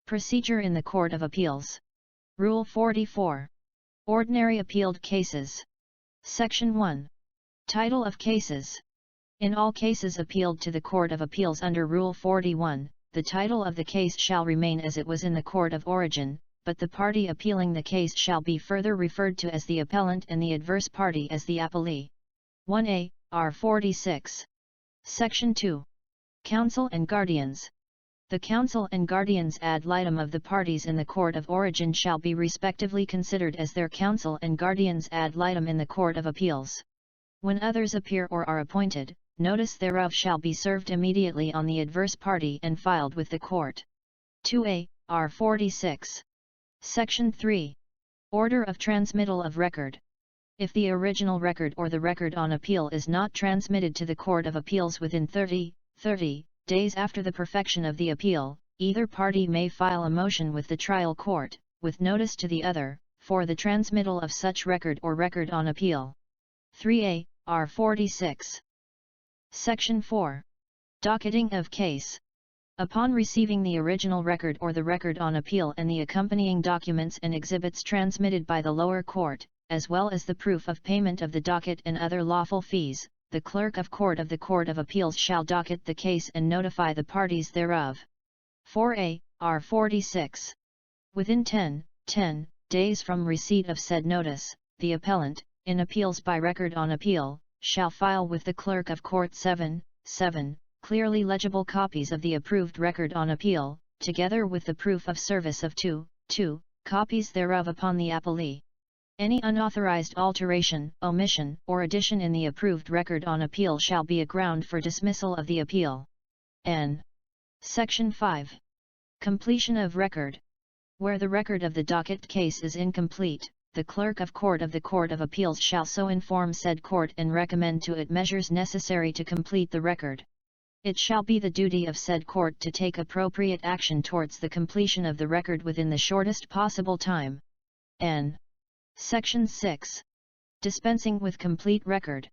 Procedure in the Court of Appeals. Rule 44. Ordinary Appealed Cases. Section 1. Title of Cases. In all cases appealed to the Court of Appeals under Rule 41, the title of the case shall remain as it was in the court of origin, but the party appealing the case shall be further referred to as the appellant and the adverse party as the appellee. 1a. R. 46. Section 2. Counsel and Guardians. The counsel and guardians ad litem of the parties in the court of origin shall be respectively considered as their counsel and guardians ad litem in the Court of Appeals. When others appear or are appointed, notice thereof shall be served immediately on the adverse party and filed with the court. 2a. R. 46. Section 3. Order of transmittal of record. If the original record or the record on appeal is not transmitted to the Court of Appeals within 30 days after the perfection of the appeal, either party may file a motion with the trial court, with notice to the other, for the transmittal of such record or record on appeal. 3a. R. 46. Section 4. Docketing of case. Upon receiving the original record or the record on appeal and the accompanying documents and exhibits transmitted by the lower court, as well as the proof of payment of the docket and other lawful fees, the clerk of court of the Court of Appeals shall docket the case and notify the parties thereof. 4a. R. 46. Within 10 days from receipt of said notice, the appellant, in appeals by record on appeal, shall file with the clerk of court 7 clearly legible copies of the approved record on appeal, together with the proof of service of 2 copies thereof upon the appellee. Any unauthorized alteration, omission, or addition in the approved record on appeal shall be a ground for dismissal of the appeal. N. Section 5. Completion of record. Where the record of the docket case is incomplete, the clerk of court of the Court of Appeals shall so inform said court and recommend to it measures necessary to complete the record. It shall be the duty of said court to take appropriate action towards the completion of the record within the shortest possible time. N. Section 6. Dispensing with complete record.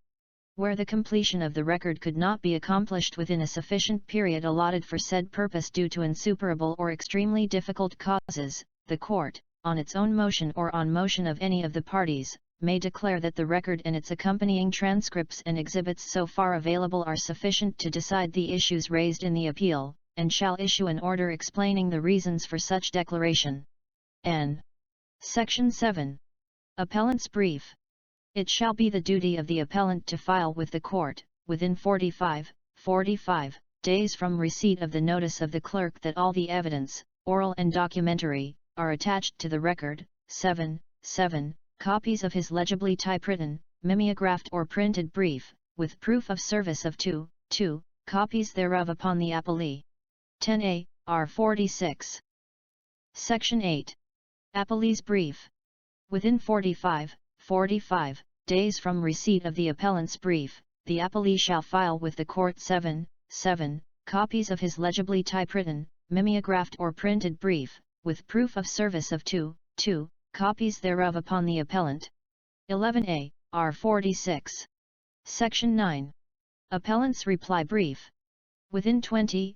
Where the completion of the record could not be accomplished within a sufficient period allotted for said purpose due to insuperable or extremely difficult causes, the court, on its own motion or on motion of any of the parties, may declare that the record and its accompanying transcripts and exhibits so far available are sufficient to decide the issues raised in the appeal, and shall issue an order explaining the reasons for such declaration. N. Section 7. Appellant's brief. It shall be the duty of the appellant to file with the court, within 45 days from receipt of the notice of the clerk that all the evidence, oral and documentary, are attached to the record. 7 copies of his legibly typewritten, mimeographed or printed brief, with proof of service of 2 copies thereof upon the appellee. 10a. R. 46. Section 8. Appellee's brief. Within 45 days from receipt of the appellant's brief, the appellee shall file with the court 7 copies of his legibly typewritten, mimeographed or printed brief, with proof of service of 2 copies thereof upon the appellant. 11a. R. 46. Section 9. Appellant's reply brief. Within 20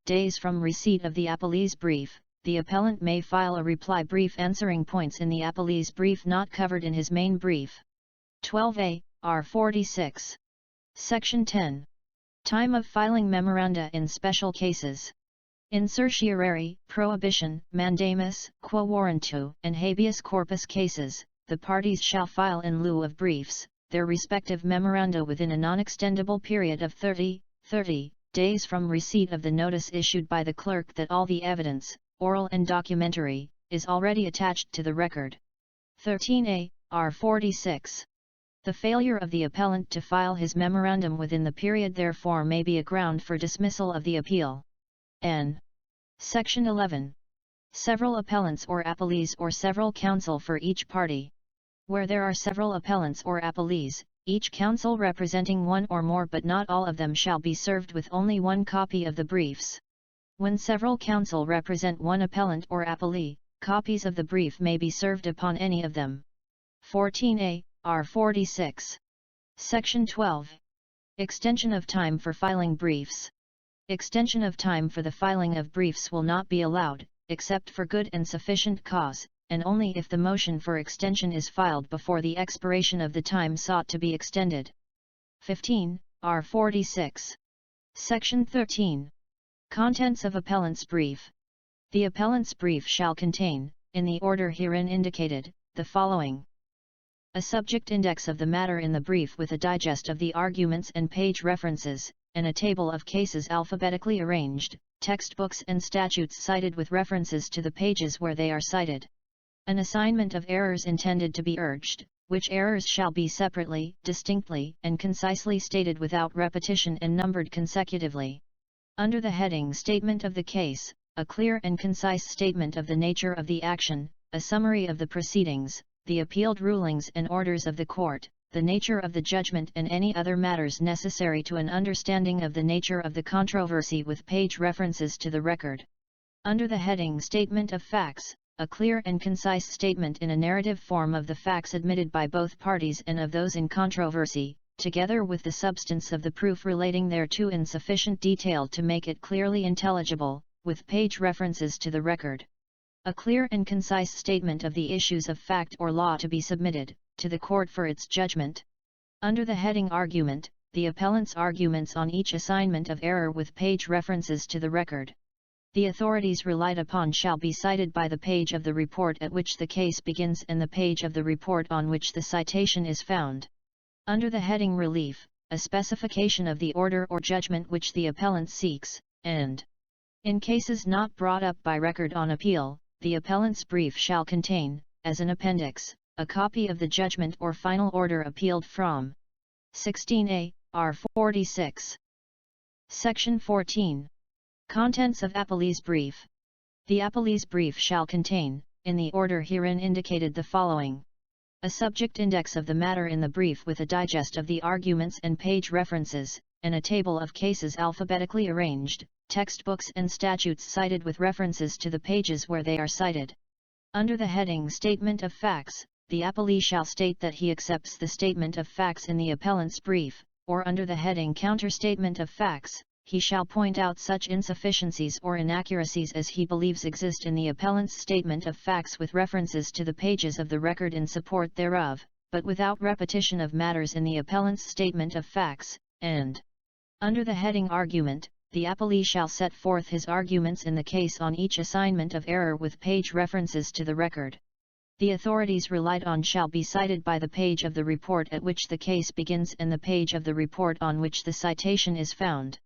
days from receipt of the appellee's brief, the appellant may file a reply brief answering points in the appellee's brief not covered in his main brief. 12a. R. 46. Section 10. Time of filing memoranda in special cases. In certiorari, prohibition, mandamus, quo warranto, and habeas corpus cases, the parties shall file in lieu of briefs, their respective memoranda within a non-extendable period of 30 days from receipt of the notice issued by the clerk that all the evidence, oral and documentary, is already attached to the record. 13a. R. 46. The failure of the appellant to file his memorandum within the period therefore may be a ground for dismissal of the appeal. N. Section 11. Several appellants or appellees or several counsel for each party. Where there are several appellants or appellees, each counsel representing one or more but not all of them shall be served with only one copy of the briefs. When several counsel represent one appellant or appellee, copies of the brief may be served upon any of them. 14a. R. 46. Section 12. Extension of time for filing briefs. Extension of time for the filing of briefs will not be allowed, except for good and sufficient cause, and only if the motion for extension is filed before the expiration of the time sought to be extended. 15. R. 46. Section 13. Contents of appellant's brief. The appellant's brief shall contain, in the order herein indicated, the following: a subject index of the matter in the brief with a digest of the arguments and page references, and a table of cases alphabetically arranged, textbooks and statutes cited with references to the pages where they are cited. An assignment of errors intended to be urged, which errors shall be separately, distinctly, and concisely stated without repetition and numbered consecutively. Under the heading Statement of the Case, a clear and concise statement of the nature of the action, a summary of the proceedings, the appealed rulings and orders of the court, the nature of the judgment and any other matters necessary to an understanding of the nature of the controversy with page references to the record. Under the heading Statement of Facts, a clear and concise statement in a narrative form of the facts admitted by both parties and of those in controversy, together with the substance of the proof relating thereto in sufficient detail to make it clearly intelligible, with page references to the record. A clear and concise statement of the issues of fact or law to be submitted to the court for its judgment. Under the heading Argument, the appellant's arguments on each assignment of error with page references to the record. The authorities relied upon shall be cited by the page of the report at which the case begins and the page of the report on which the citation is found. Under the heading Relief, a specification of the order or judgment which the appellant seeks, and, in cases not brought up by record on appeal, the appellant's brief shall contain, as an appendix, a copy of the judgment or final order appealed from. 16a, R. 46. Section 14. Contents of appellee's brief. The appellee's brief shall contain, in the order herein indicated, the following: a subject index of the matter in the brief with a digest of the arguments and page references, and a table of cases alphabetically arranged, textbooks and statutes cited with references to the pages where they are cited. Under the heading Statement of Facts, the appellee shall state that he accepts the statement of facts in the appellant's brief, or under the heading Counter-Statement of Facts, he shall point out such insufficiencies or inaccuracies as he believes exist in the appellant's statement of facts with references to the pages of the record in support thereof, but without repetition of matters in the appellant's statement of facts, and, under the heading Argument, the appellee shall set forth his arguments in the case on each assignment of error with page references to the record. The authorities relied on shall be cited by the page of the report at which the case begins and the page of the report on which the citation is found.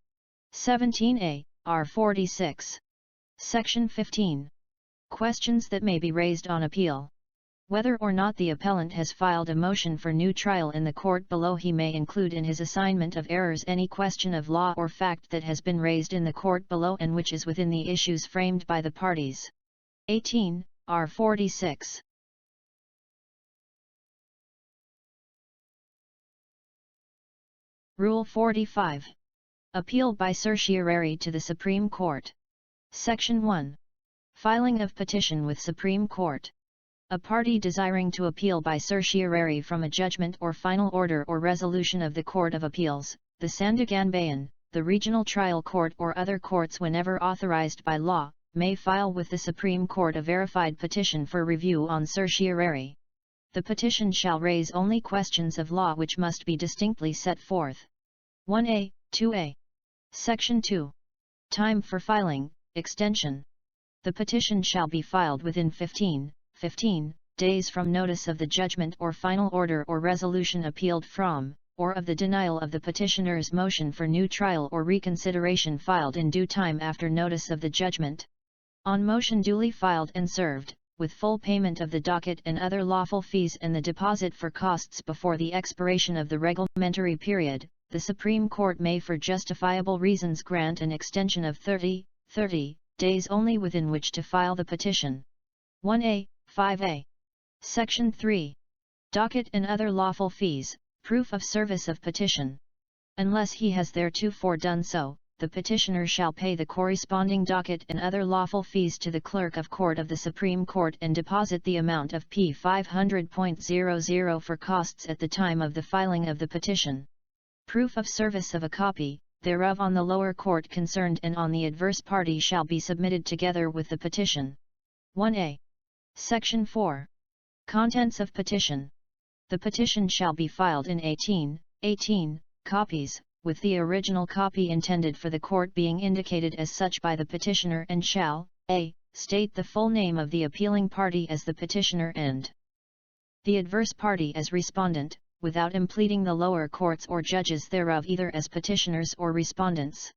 17a, R. 46. Section 15. Questions that may be raised on appeal. Whether or not the appellant has filed a motion for new trial in the court below, he may include in his assignment of errors any question of law or fact that has been raised in the court below and which is within the issues framed by the parties. 18, R. 46. Rule 45. Appeal by certiorari to the Supreme Court. Section 1. Filing of petition with Supreme Court. A party desiring to appeal by certiorari from a judgment or final order or resolution of the Court of Appeals, the Sandiganbayan, the Regional Trial Court or other courts whenever authorized by law, may file with the Supreme Court a verified petition for review on certiorari. The petition shall raise only questions of law which must be distinctly set forth. 1a, 2a. Section 2. Time for filing, extension. The petition shall be filed within 15 days from notice of the judgment or final order or resolution appealed from, or of the denial of the petitioner's motion for new trial or reconsideration filed in due time after notice of the judgment. On motion duly filed and served, with full payment of the docket and other lawful fees and the deposit for costs before the expiration of the regulamentary period, the Supreme Court may for justifiable reasons grant an extension of 30 days only within which to file the petition. 1a, 5a. Section 3. Docket and other lawful fees, proof of service of petition. Unless he has theretofore done so, the petitioner shall pay the corresponding docket and other lawful fees to the Clerk of Court of the Supreme Court and deposit the amount of P 500.00 for costs at the time of the filing of the petition. Proof of service of a copy, thereof on the lower court concerned and on the adverse party shall be submitted together with the petition. 1a. Section 4. Contents of petition. The petition shall be filed in 18 copies, with the original copy intended for the court being indicated as such by the petitioner, and shall, a. state the full name of the appealing party as the petitioner and the adverse party as respondent, without impleading the lower courts or judges thereof either as petitioners or respondents.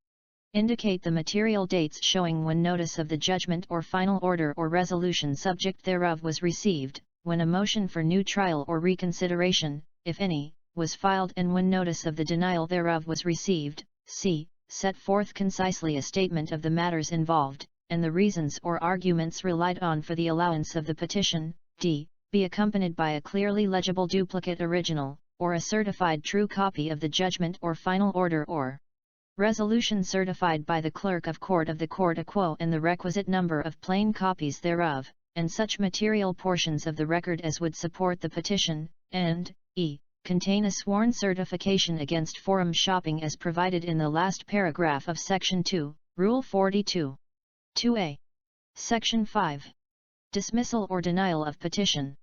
Indicate the material dates showing when notice of the judgment or final order or resolution subject thereof was received, when a motion for new trial or reconsideration, if any, was filed, and when notice of the denial thereof was received. C. Set forth concisely a statement of the matters involved, and the reasons or arguments relied on for the allowance of the petition. D. Be accompanied by a clearly legible duplicate original, or a certified true copy of the judgment or final order or resolution certified by the clerk of court of the court a quo, and the requisite number of plain copies thereof, and such material portions of the record as would support the petition, and e. contain a sworn certification against forum shopping as provided in the last paragraph of Section 2, Rule 42. 2a. Section 5. Dismissal or denial of petition.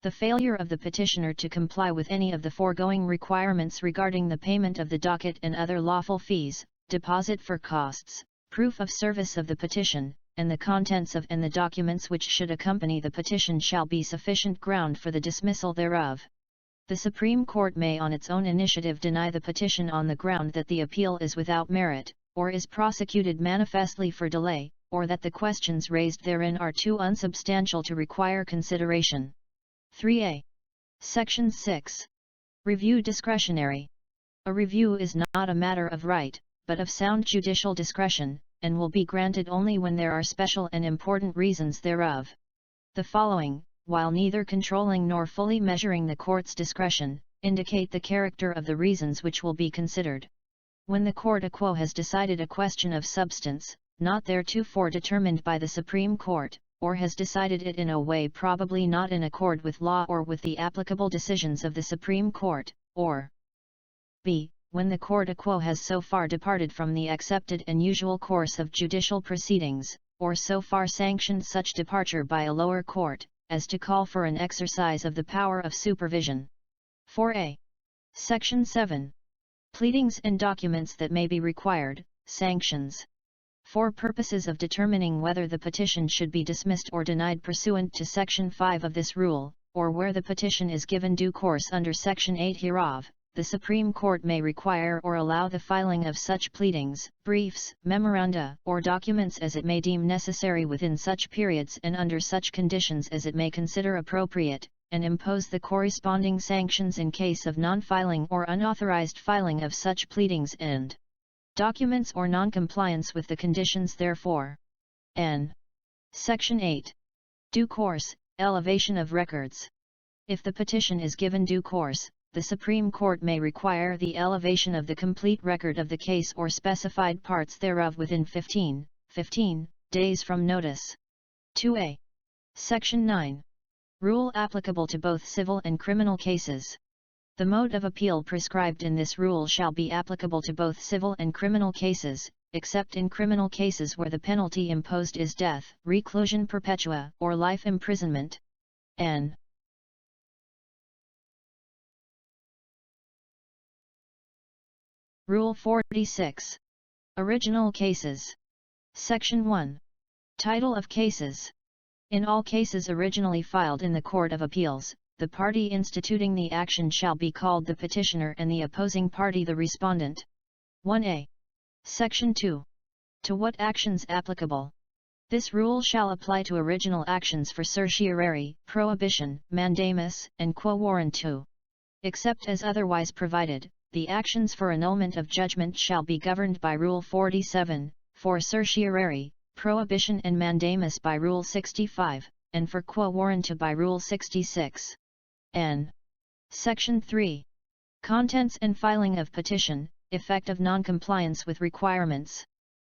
The failure of the petitioner to comply with any of the foregoing requirements regarding the payment of the docket and other lawful fees, deposit for costs, proof of service of the petition, and the contents of and the documents which should accompany the petition shall be sufficient ground for the dismissal thereof. The Supreme Court may on its own initiative deny the petition on the ground that the appeal is without merit, or is prosecuted manifestly for delay, or that the questions raised therein are too unsubstantial to require consideration. 3a. Section 6. Review discretionary. A review is not a matter of right, but of sound judicial discretion, and will be granted only when there are special and important reasons thereof. The following, while neither controlling nor fully measuring the court's discretion, indicate the character of the reasons which will be considered. When the court a quo has decided a question of substance, not theretofore determined by the Supreme Court, or has decided it in a way probably not in accord with law or with the applicable decisions of the Supreme Court, or b. when the court a quo has so far departed from the accepted and usual course of judicial proceedings, or so far sanctioned such departure by a lower court, as to call for an exercise of the power of supervision. 4a. Section 7. Pleadings and documents that may be required, sanctions. For purposes of determining whether the petition should be dismissed or denied pursuant to Section 5 of this rule, or where the petition is given due course under Section 8 hereof, the Supreme Court may require or allow the filing of such pleadings, briefs, memoranda, or documents as it may deem necessary within such periods and under such conditions as it may consider appropriate, and impose the corresponding sanctions in case of non-filing or unauthorized filing of such pleadings and documents or non-compliance with the conditions therefore. N. Section 8. Due course, elevation of records. If the petition is given due course, the Supreme Court may require the elevation of the complete record of the case or specified parts thereof within 15 days from notice. 2a. Section 9. Rule applicable to both civil and criminal cases. The mode of appeal prescribed in this rule shall be applicable to both civil and criminal cases, except in criminal cases where the penalty imposed is death, reclusion perpetua, or life imprisonment. N. Rule 46. Original cases. Section 1. Title of cases. In all cases originally filed in the Court of Appeals, the party instituting the action shall be called the petitioner and the opposing party the respondent. 1a. Section 2. To what actions applicable? This rule shall apply to original actions for certiorari, prohibition, mandamus, and quo warranto. Except as otherwise provided, the actions for annulment of judgment shall be governed by Rule 47, for certiorari, prohibition and mandamus by Rule 65, and for quo warranto by Rule 66. N. Section 3. Contents and filing of petition, effect of non-compliance with requirements.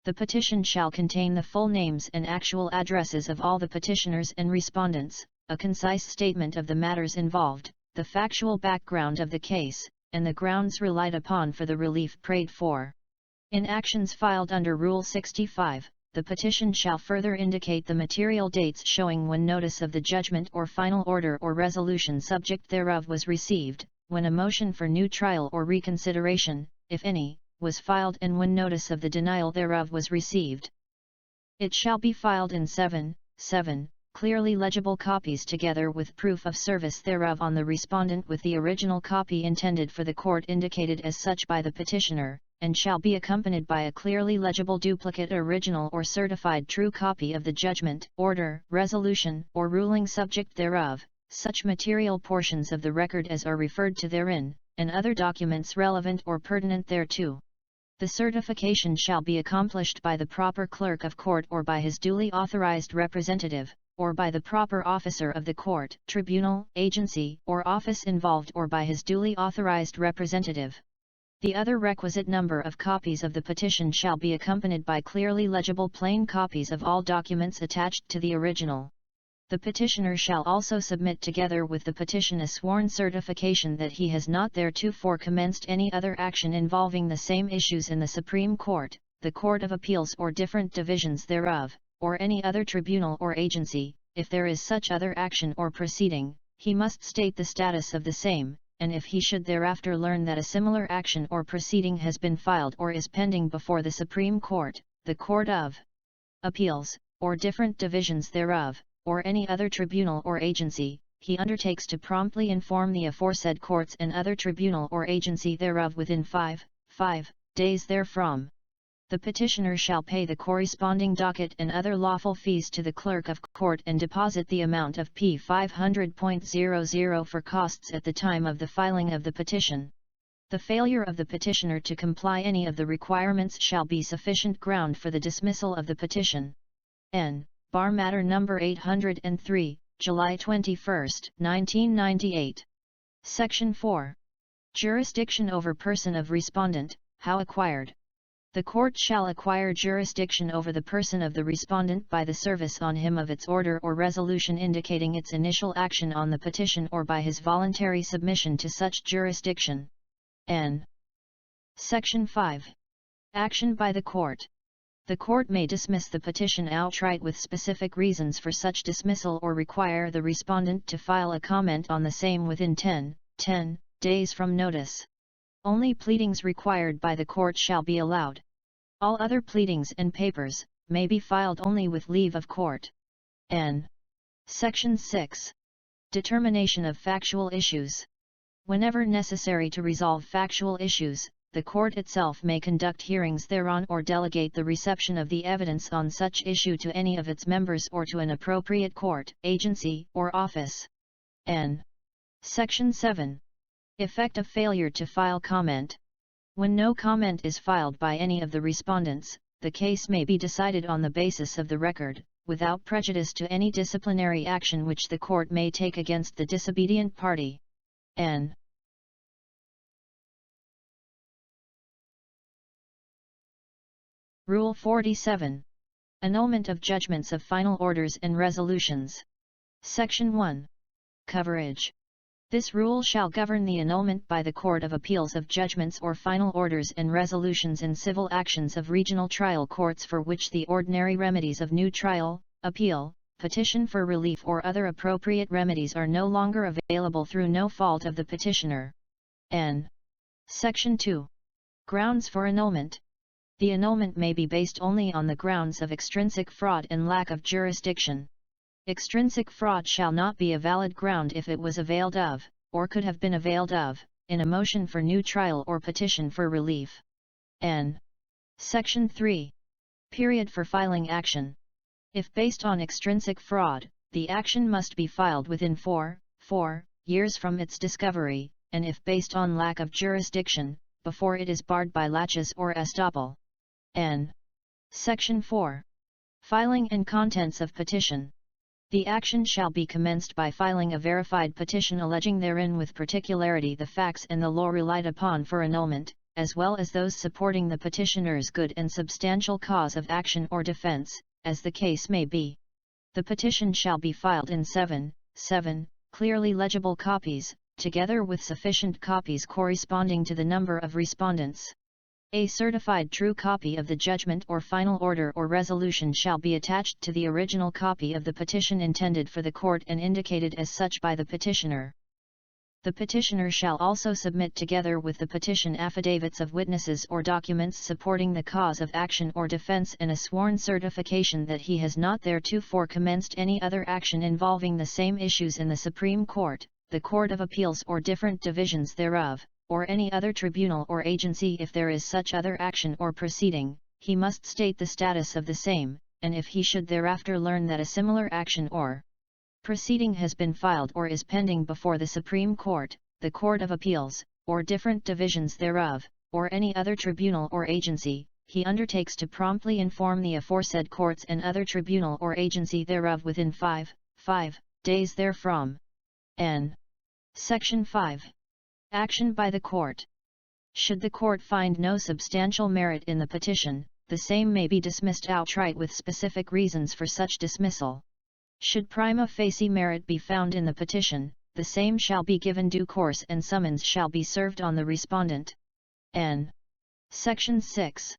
The petition shall contain the full names and actual addresses of all the petitioners and respondents, a concise statement of the matters involved, the factual background of the case, and the grounds relied upon for the relief prayed for. In actions filed under Rule 65, the petition shall further indicate the material dates showing when notice of the judgment or final order or resolution subject thereof was received, when a motion for new trial or reconsideration, if any, was filed, and when notice of the denial thereof was received. It shall be filed in 7 clearly legible copies together with proof of service thereof on the respondent with the original copy intended for the court indicated as such by the petitioner, and shall be accompanied by a clearly legible duplicate original or certified true copy of the judgment, order, resolution, or ruling subject thereof, such material portions of the record as are referred to therein, and other documents relevant or pertinent thereto. The certification shall be accomplished by the proper clerk of court or by his duly authorized representative, or by the proper officer of the court, tribunal, agency, or office involved, or by his duly authorized representative. The other requisite number of copies of the petition shall be accompanied by clearly legible plain copies of all documents attached to the original. The petitioner shall also submit together with the petition a sworn certification that he has not theretofore commenced any other action involving the same issues in the Supreme Court, the Court of Appeals or different divisions thereof, or any other tribunal or agency. If there is such other action or proceeding, he must state the status of the same, and if he should thereafter learn that a similar action or proceeding has been filed or is pending before the Supreme Court, the Court of Appeals, or different divisions thereof, or any other tribunal or agency, he undertakes to promptly inform the aforesaid courts and other tribunal or agency thereof within 5 days therefrom. The petitioner shall pay the corresponding docket and other lawful fees to the clerk of court and deposit the amount of P 500.00 for costs at the time of the filing of the petition. The failure of the petitioner to comply any of the requirements shall be sufficient ground for the dismissal of the petition. N. Bar Matter Number 803, July 21, 1998. Section 4. Jurisdiction over person of respondent, how acquired. The court shall acquire jurisdiction over the person of the respondent by the service on him of its order or resolution indicating its initial action on the petition or by his voluntary submission to such jurisdiction. N. Section 5. Action by the court. The court may dismiss the petition outright with specific reasons for such dismissal or require the respondent to file a comment on the same within 10 days from notice. Only pleadings required by the court shall be allowed. All other pleadings and papers may be filed only with leave of court. N. Section 6. Determination of factual issues. Whenever necessary to resolve factual issues, the court itself may conduct hearings thereon or delegate the reception of the evidence on such issue to any of its members or to an appropriate court, agency, or office. N. Section 7. Effect of failure to file comment. When no comment is filed by any of the respondents, the case may be decided on the basis of the record, without prejudice to any disciplinary action which the court may take against the disobedient party. N. Rule 47. Annulment of judgments of final orders and resolutions. Section 1. Coverage. This rule shall govern the annulment by the Court of Appeals of judgments or final orders and resolutions in civil actions of regional trial courts for which the ordinary remedies of new trial, appeal, petition for relief or other appropriate remedies are no longer available through no fault of the petitioner. N. Section 2. Grounds for annulment. The annulment may be based only on the grounds of extrinsic fraud and lack of jurisdiction. Extrinsic fraud shall not be a valid ground if it was availed of, or could have been availed of, in a motion for new trial or petition for relief. N. Section 3. Period for filing action. If based on extrinsic fraud, the action must be filed within 4 years from its discovery, and if based on lack of jurisdiction, before it is barred by laches or estoppel. N. Section 4. Filing and contents of petition. The action shall be commenced by filing a verified petition alleging therein with particularity the facts and the law relied upon for annulment, as well as those supporting the petitioner's good and substantial cause of action or defense, as the case may be. The petition shall be filed in 7 clearly legible copies, together with sufficient copies corresponding to the number of respondents. A certified true copy of the judgment or final order or resolution shall be attached to the original copy of the petition intended for the court and indicated as such by the petitioner. The petitioner shall also submit together with the petition affidavits of witnesses or documents supporting the cause of action or defense and a sworn certification that he has not theretofore commenced any other action involving the same issues in the Supreme Court, the Court of Appeals or different divisions thereof, or any other tribunal or agency. If there is such other action or proceeding, he must state the status of the same, and if he should thereafter learn that a similar action or proceeding has been filed or is pending before the Supreme Court, the Court of Appeals, or different divisions thereof, or any other tribunal or agency, he undertakes to promptly inform the aforesaid courts and other tribunal or agency thereof within 5 days therefrom. N. Section 5. Action by the court. Should the court find no substantial merit in the petition, the same may be dismissed outright with specific reasons for such dismissal. Should prima facie merit be found in the petition, the same shall be given due course and summons shall be served on the respondent. N. Section 6.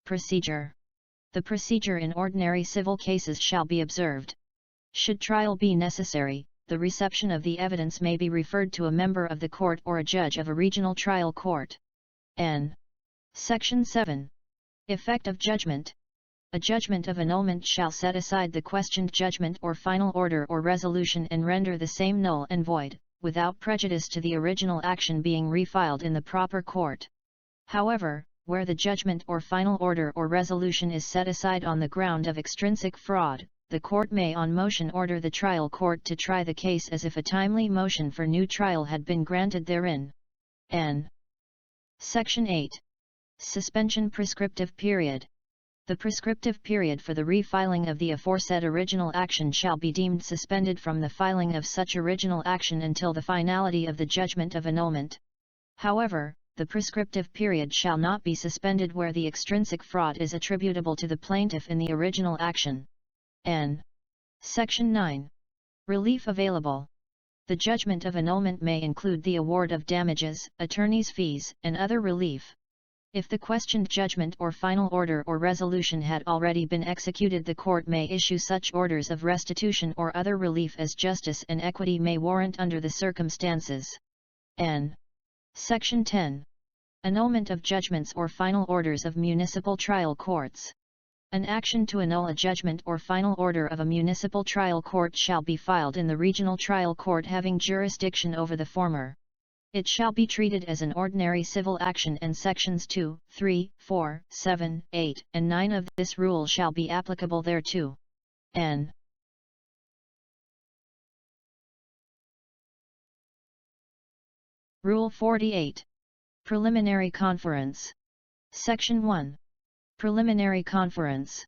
Procedure. The procedure in ordinary civil cases shall be observed. Should trial be necessary, the reception of the evidence may be referred to a member of the court or a judge of a regional trial court. N. Section 7. Effect of judgment. A judgment of annulment shall set aside the questioned judgment or final order or resolution and render the same null and void, without prejudice to the original action being refiled in the proper court. However, where the judgment or final order or resolution is set aside on the ground of extrinsic fraud, the court may on motion order the trial court to try the case as if a timely motion for new trial had been granted therein. N. Section 8. Suspension prescriptive period. The prescriptive period for the refiling of the aforesaid original action shall be deemed suspended from the filing of such original action until the finality of the judgment of annulment. However, the prescriptive period shall not be suspended where the extrinsic fraud is attributable to the plaintiff in the original action. N. Section 9. Relief available. The judgment of annulment may include the award of damages, attorney's fees, and other relief. If the questioned judgment or final order or resolution had already been executed, the court may issue such orders of restitution or other relief as justice and equity may warrant under the circumstances. N. Section 10. Annulment of judgments or final orders of municipal trial courts. An action to annul a judgment or final order of a municipal trial court shall be filed in the regional trial court having jurisdiction over the former. It shall be treated as an ordinary civil action and sections 2, 3, 4, 7, 8, and 9 of this rule shall be applicable thereto. N. Rule 48. Preliminary conference. Section 1. Preliminary conference.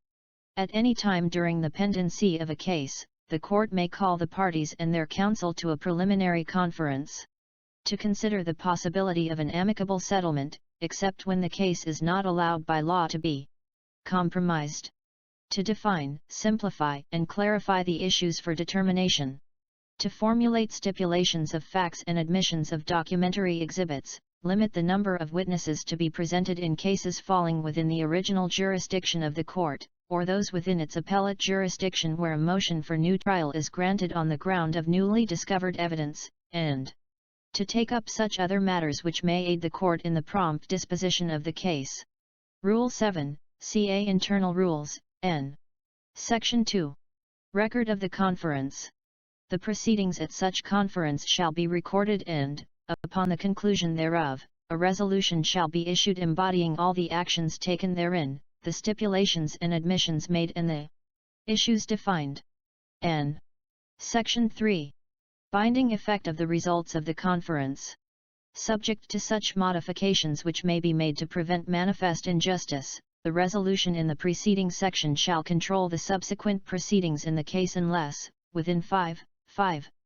At any time during the pendency of a case, the court may call the parties and their counsel to a preliminary conference to consider the possibility of an amicable settlement, except when the case is not allowed by law to be compromised. To define, simplify, and clarify the issues for determination. To formulate stipulations of facts and admissions of documentary exhibits, limit the number of witnesses to be presented in cases falling within the original jurisdiction of the court, or those within its appellate jurisdiction where a motion for new trial is granted on the ground of newly discovered evidence, and to take up such other matters which may aid the court in the prompt disposition of the case. Rule 7, CA Internal Rules, N. Section 2. Record of the conference. The proceedings at such conference shall be recorded and, upon the conclusion thereof, a resolution shall be issued embodying all the actions taken therein, the stipulations and admissions made and the issues defined. N. Section 3. Binding effect of the results of the conference. Subject to such modifications which may be made to prevent manifest injustice, the resolution in the preceding section shall control the subsequent proceedings in the case unless, within 5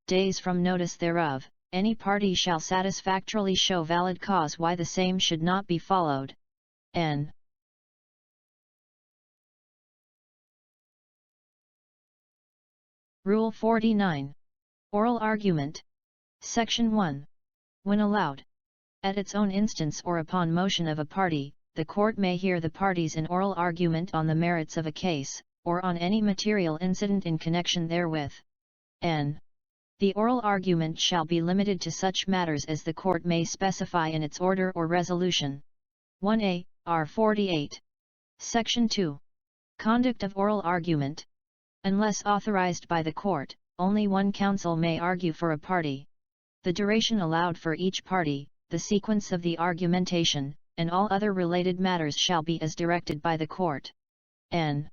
days from notice thereof, any party shall satisfactorily show valid cause why the same should not be followed. N. Rule 49. Oral argument. Section 1. When allowed, at its own instance or upon motion of a party, the court may hear the parties in oral argument on the merits of a case, or on any material incident in connection therewith. N. The oral argument shall be limited to such matters as the court may specify in its order or resolution. 1a, R. 48. Section 2. Conduct of oral argument. Unless authorized by the court, only one counsel may argue for a party. The duration allowed for each party, the sequence of the argumentation, and all other related matters shall be as directed by the court. N.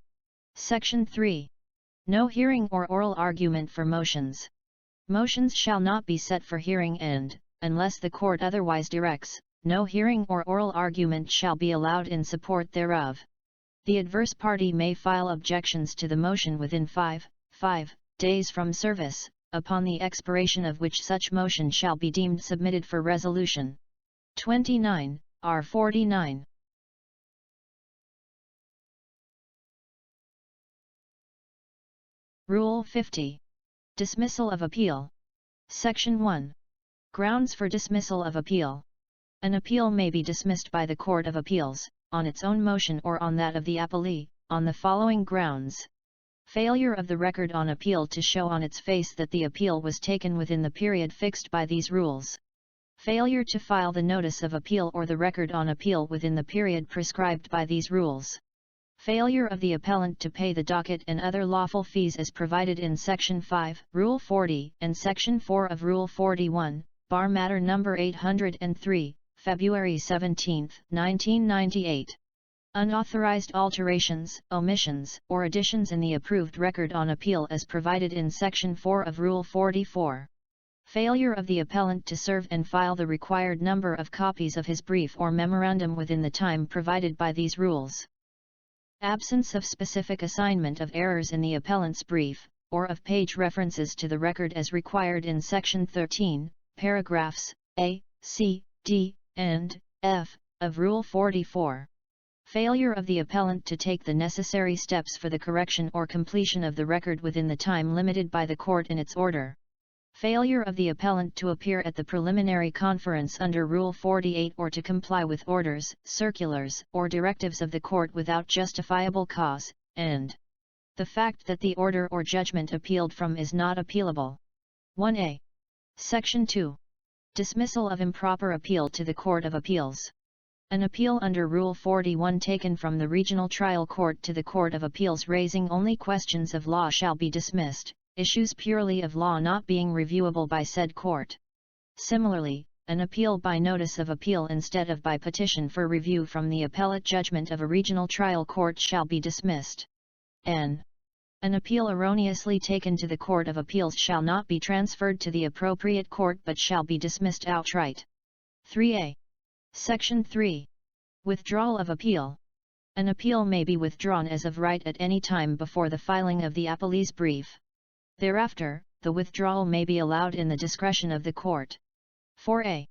Section 3. No hearing or oral argument for motions. Motions shall not be set for hearing and, unless the court otherwise directs, no hearing or oral argument shall be allowed in support thereof. The adverse party may file objections to the motion within 5 days from service, upon the expiration of which such motion shall be deemed submitted for resolution. 29, R. 49. Rule 50. Dismissal of appeal. Section 1. Grounds for dismissal of appeal. An appeal may be dismissed by the Court of Appeals, on its own motion or on that of the appellee, on the following grounds. Failure of the record on appeal to show on its face that the appeal was taken within the period fixed by these rules. Failure to file the notice of appeal or the record on appeal within the period prescribed by these rules. Failure of the appellant to pay the docket and other lawful fees as provided in Section 5, Rule 40, and Section 4 of Rule 41, Bar Matter No. 803, February 17, 1998. Unauthorized alterations, omissions, or additions in the approved record on appeal as provided in Section 4 of Rule 44. Failure of the appellant to serve and file the required number of copies of his brief or memorandum within the time provided by these rules. Absence of specific assignment of errors in the appellant's brief, or of page references to the record as required in Section 13, paragraphs A, C, D, and F, of Rule 44. Failure of the appellant to take the necessary steps for the correction or completion of the record within the time limited by the court in its order. Failure of the appellant to appear at the preliminary conference under Rule 48 or to comply with orders, circulars, or directives of the court without justifiable cause, and the fact that the order or judgment appealed from is not appealable. 1a. Section 2. Dismissal of improper appeal to the Court of Appeals. An appeal under Rule 41 taken from the Regional Trial Court to the Court of Appeals raising only questions of law shall be dismissed, issues purely of law not being reviewable by said court. Similarly, an appeal by notice of appeal instead of by petition for review from the appellate judgment of a regional trial court shall be dismissed. N. An appeal erroneously taken to the Court of Appeals shall not be transferred to the appropriate court but shall be dismissed outright. 3a. Section 3. Withdrawal of appeal. An appeal may be withdrawn as of right at any time before the filing of the appellee's brief. Thereafter, the withdrawal may be allowed in the discretion of the court. 4a.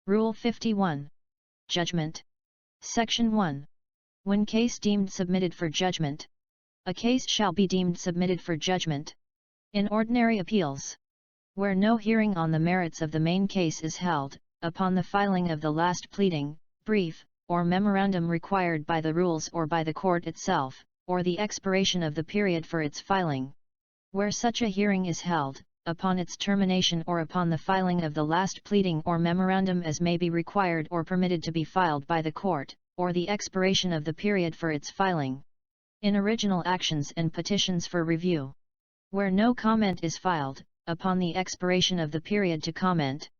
Rule 51. Judgment. Section 1. When case deemed submitted for judgment. A case shall be deemed submitted for judgment. In ordinary appeals, where no hearing on the merits of the main case is held, upon the filing of the last pleading, brief, or memorandum required by the rules or by the court itself, or the expiration of the period for its filing. Where such a hearing is held, upon its termination or upon the filing of the last pleading or memorandum as may be required or permitted to be filed by the court, or the expiration of the period for its filing. In original actions and petitions for review. Where no comment is filed, upon the expiration of the period to comment.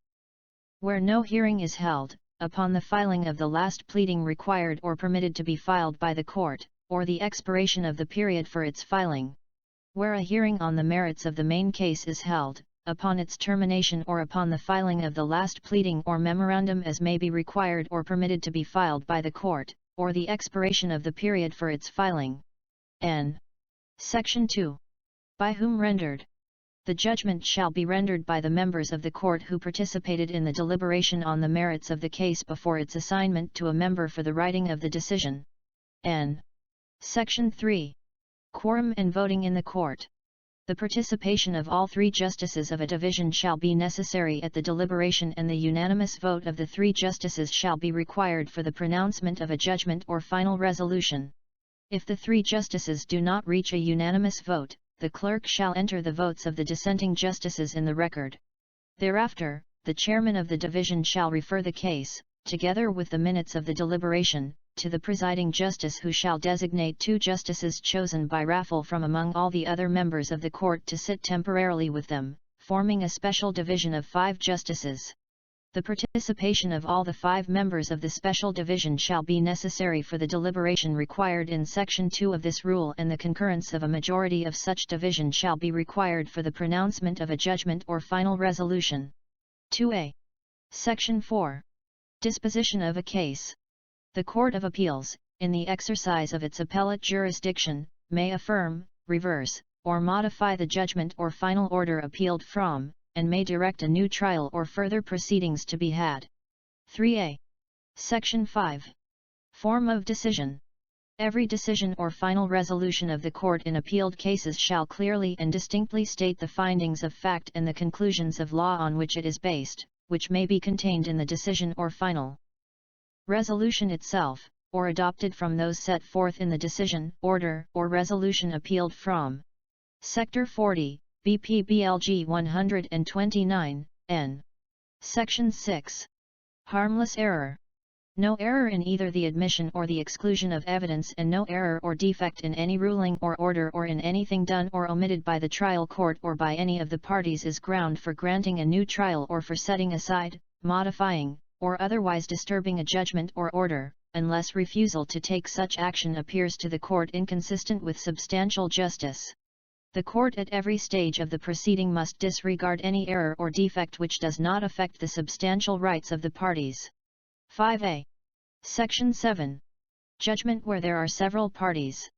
Where no hearing is held, upon the filing of the last pleading required or permitted to be filed by the court, or the expiration of the period for its filing. Where a hearing on the merits of the main case is held, upon its termination or upon the filing of the last pleading or memorandum as may be required or permitted to be filed by the court, or the expiration of the period for its filing. N. Section 2. By whom rendered. The judgment shall be rendered by the members of the court who participated in the deliberation on the merits of the case before its assignment to a member for the writing of the decision. N. Section 3. Quorum and voting in the court. The participation of all 3 justices of a division shall be necessary at the deliberation, and the unanimous vote of the 3 justices shall be required for the pronouncement of a judgment or final resolution. If the 3 justices do not reach a unanimous vote, the clerk shall enter the votes of the dissenting justices in the record. Thereafter, the chairman of the division shall refer the case, together with the minutes of the deliberation, to the presiding justice, who shall designate 2 justices chosen by raffle from among all the other members of the court to sit temporarily with them, forming a special division of 5 justices. The participation of all the 5 members of the special division shall be necessary for the deliberation required in Section 2 of this rule, and the concurrence of a majority of such division shall be required for the pronouncement of a judgment or final resolution. 2a. Section 4. Disposition of a case. The Court of Appeals, in the exercise of its appellate jurisdiction, may affirm, reverse, or modify the judgment or final order appealed from, and may direct a new trial or further proceedings to be had. 3a. Section 5. Form of decision. Every decision or final resolution of the court in appealed cases shall clearly and distinctly state the findings of fact and the conclusions of law on which it is based, which may be contained in the decision or final resolution itself, or adopted from those set forth in the decision, order, or resolution appealed from. Sector 40, BPBLG 129, N. Section 6. Harmless error. No error in either the admission or the exclusion of evidence, and no error or defect in any ruling or order or in anything done or omitted by the trial court or by any of the parties is ground for granting a new trial or for setting aside, modifying, or otherwise disturbing a judgment or order, unless refusal to take such action appears to the court inconsistent with substantial justice. The court at every stage of the proceeding must disregard any error or defect which does not affect the substantial rights of the parties. 5a. Section 7. Judgment where there are several parties.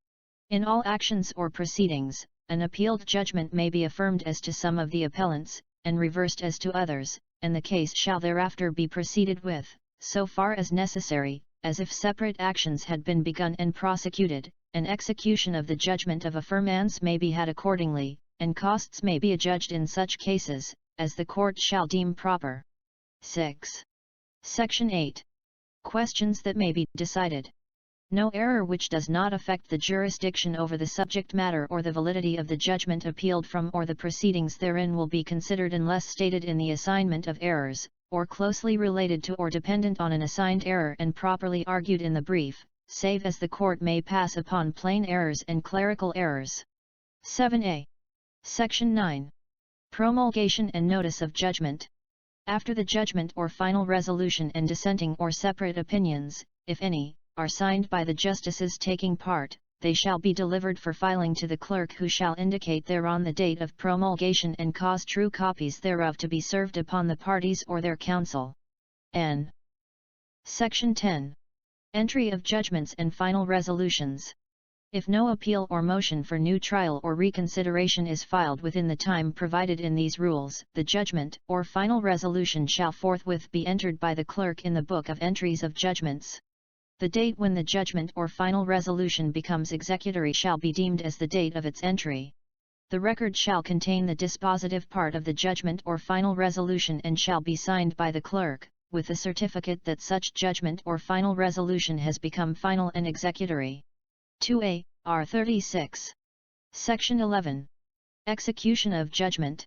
In all actions or proceedings, an appealed judgment may be affirmed as to some of the appellants, and reversed as to others, and the case shall thereafter be proceeded with, so far as necessary, as if separate actions had been begun and prosecuted, and execution of the judgment of affirmance may be had accordingly, and costs may be adjudged in such cases, as the court shall deem proper. 6. Section 8. Questions that may be decided. No error which does not affect the jurisdiction over the subject matter or the validity of the judgment appealed from or the proceedings therein will be considered unless stated in the assignment of errors, or closely related to or dependent on an assigned error and properly argued in the brief, save as the court may pass upon plain errors and clerical errors. 7a. Section 9. Promulgation and notice of judgment. After the judgment or final resolution and dissenting or separate opinions, if any, are signed by the justices taking part, they shall be delivered for filing to the clerk, who shall indicate thereon the date of promulgation and cause true copies thereof to be served upon the parties or their counsel. N. Section 10. Entry of judgments and final resolutions. If no appeal or motion for new trial or reconsideration is filed within the time provided in these rules, the judgment or final resolution shall forthwith be entered by the clerk in the book of entries of judgments. The date when the judgment or final resolution becomes executory shall be deemed as the date of its entry. The record shall contain the dispositive part of the judgment or final resolution and shall be signed by the clerk, with a certificate that such judgment or final resolution has become final and executory. 2a, R 36. Section 11. Execution of judgment.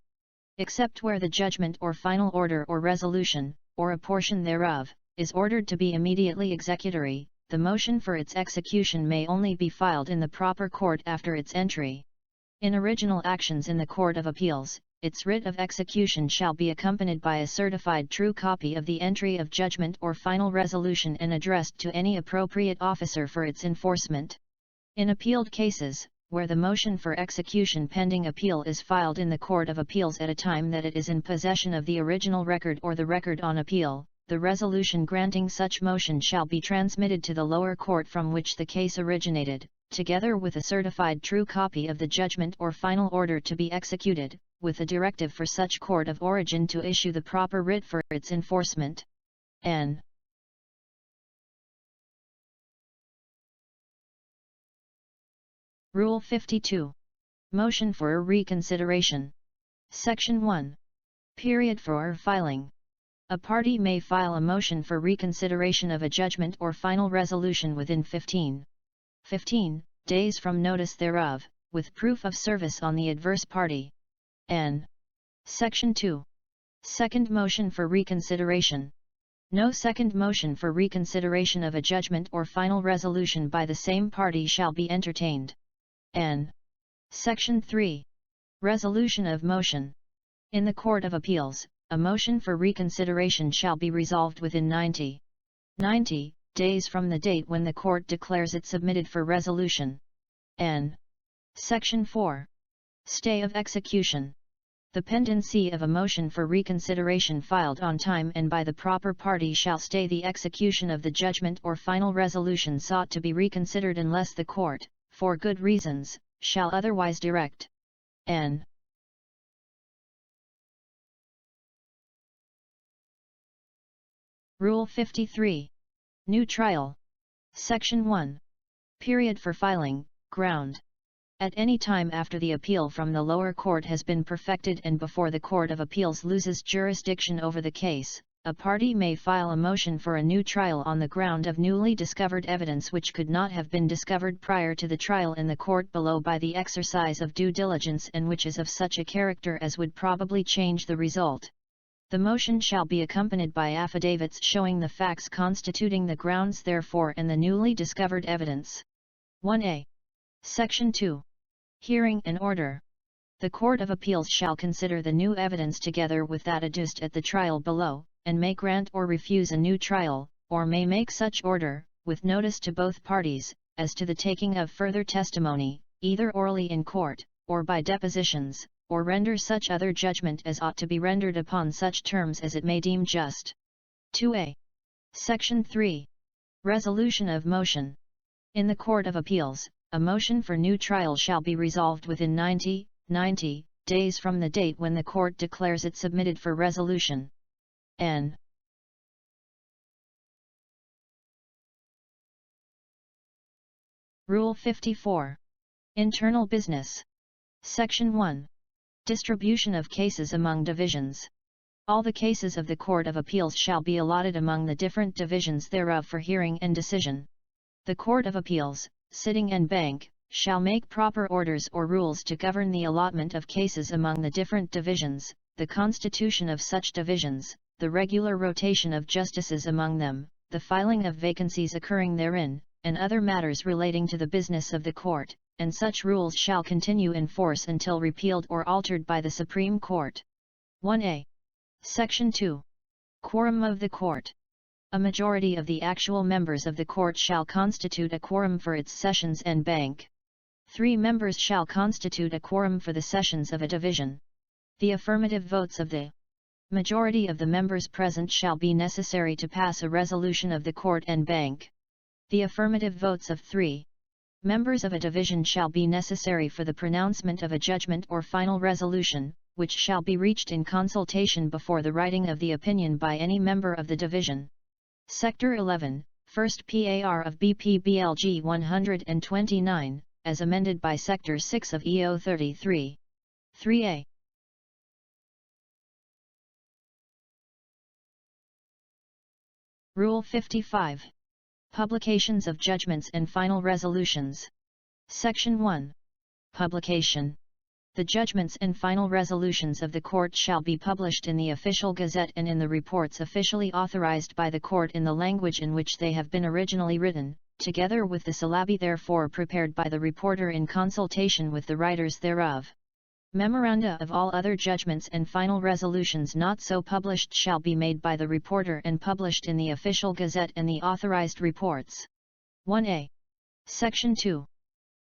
Except where the judgment or final order or resolution, or a portion thereof, is ordered to be immediately executory, the motion for its execution may only be filed in the proper court after its entry. In original actions in the Court of Appeals, its writ of execution shall be accompanied by a certified true copy of the entry of judgment or final resolution and addressed to any appropriate officer for its enforcement. In appealed cases, where the motion for execution pending appeal is filed in the Court of Appeals at a time that it is in possession of the original record or the record on appeal, the resolution granting such motion shall be transmitted to the lower court from which the case originated, together with a certified true copy of the judgment or final order to be executed, with a directive for such court of origin to issue the proper writ for its enforcement. N. Rule 52. Motion for reconsideration. Section 1. Period for filing. A party may file a motion for reconsideration of a judgment or final resolution within 15 days from notice thereof, with proof of service on the adverse party. N. Section 2. Second motion for reconsideration. No second motion for reconsideration of a judgment or final resolution by the same party shall be entertained. N. Section 3. Resolution of motion. In the Court of Appeals, a motion for reconsideration shall be resolved within 90 days from the date when the court declares it submitted for resolution. N. Section 4. Stay of execution. The pendency of a motion for reconsideration filed on time and by the proper party shall stay the execution of the judgment or final resolution sought to be reconsidered unless the court, for good reasons, shall otherwise direct. N. Rule 53. New trial. Section 1. Period for filing, ground. At any time after the appeal from the lower court has been perfected and before the Court of Appeals loses jurisdiction over the case, a party may file a motion for a new trial on the ground of newly discovered evidence which could not have been discovered prior to the trial in the court below by the exercise of due diligence and which is of such a character as would probably change the result. The motion shall be accompanied by affidavits showing the facts constituting the grounds therefor and the newly discovered evidence. 1a. Section 2. Hearing and order. The Court of Appeals shall consider the new evidence together with that adduced at the trial below, and may grant or refuse a new trial, or may make such order, with notice to both parties, as to the taking of further testimony, either orally in court, or by depositions, or render such other judgment as ought to be rendered upon such terms as it may deem just. 2a. Section 3. Resolution of motion. In the Court of Appeals, a motion for new trial shall be resolved within 90 days from the date when the court declares it submitted for resolution. N. Rule 54. Internal business. Section 1. Distribution of cases among divisions. All the cases of the Court of Appeals shall be allotted among the different divisions thereof for hearing and decision. The Court of Appeals, sitting en banc, shall make proper orders or rules to govern the allotment of cases among the different divisions, the constitution of such divisions, the regular rotation of justices among them, the filing of vacancies occurring therein, and other matters relating to the business of the court, and such rules shall continue in force until repealed or altered by the Supreme Court. 1a. Section 2. Quorum of the Court. A majority of the actual members of the court shall constitute a quorum for its sessions en banc. 3 members shall constitute a quorum for the sessions of a division. The affirmative votes of the majority of the members present shall be necessary to pass a resolution of the court en banc. The affirmative votes of 3 members of a division shall be necessary for the pronouncement of a judgment or final resolution, which shall be reached in consultation before the writing of the opinion by any member of the division. Sector 11, First PAR of BPBLG 129, as amended by Sector 6 of EO 33. 3a. Rule 55. Publications of judgments and final resolutions. Section 1. Publication. The judgments and final resolutions of the court shall be published in the Official Gazette and in the reports officially authorized by the court in the language in which they have been originally written, together with the syllabi therefore prepared by the reporter in consultation with the writers thereof. Memoranda of all other judgments and final resolutions not so published shall be made by the reporter and published in the Official Gazette and the authorized reports. 1a. Section 2.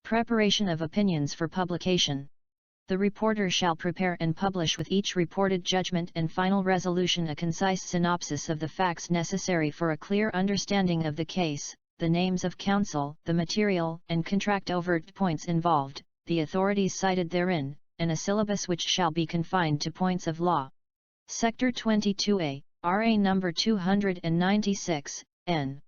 Preparation of opinions for publication. The reporter shall prepare and publish with each reported judgment and final resolution a concise synopsis of the facts necessary for a clear understanding of the case, the names of counsel, the material and contract overt points involved, the authorities cited therein, and a syllabus which shall be confined to points of law. Sector 22A, RA number 296, N.